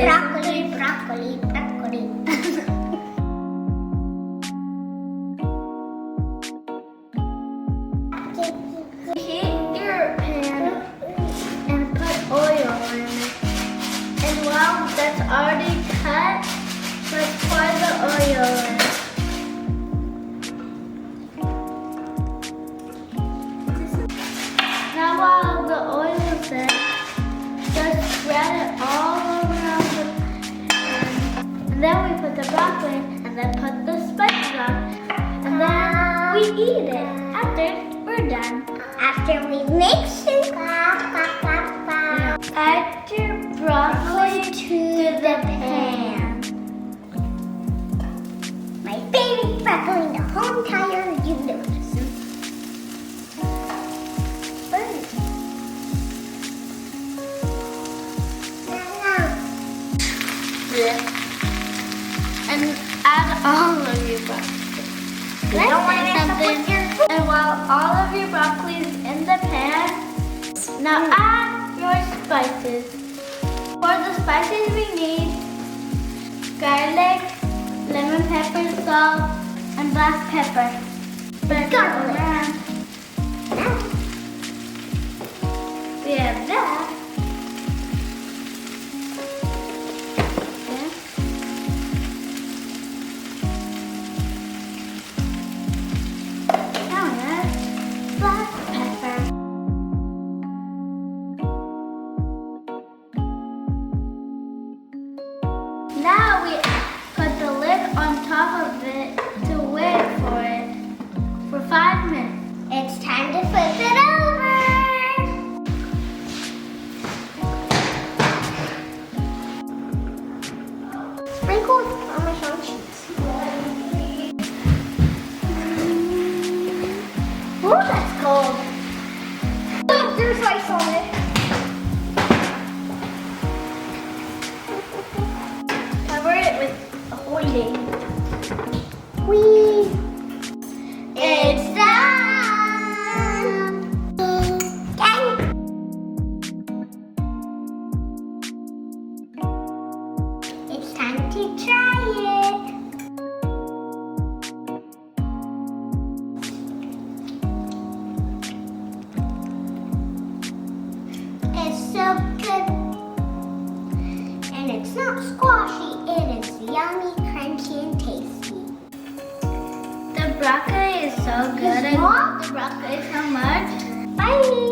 broccoli, broccoli, broccoli. Heat your pan and put oil in it. And while that's already cut, let's pour the oil in. Now while the oil is in, just spread it all around the pan. And then we put the broccoli and then put the spices on. And then we eat it after we're done. After we mix it, Add your broccoli to the pan. my favorite broccoli in the whole entire universe. And add all of your broccoli. Let's say something. And while all of your broccoli is in the pan, now add your spices. For the spices we need garlic, lemon pepper, salt, and black pepper. Garlic. We have that. Now we have black pepper. Now we put the lid on top of it to wait for it for 5 minutes. It's time to flip it over. Sprinkle with Parmesan cheese. Ooh, that's cold. Oh, there's ice on it. Cover it with a hoisin. Whee! It's done! It's time to try it. It's so good. And it's not squashy, it is yummy, crunchy, and tasty. The broccoli is so good. I love the broccoli so much. Bye!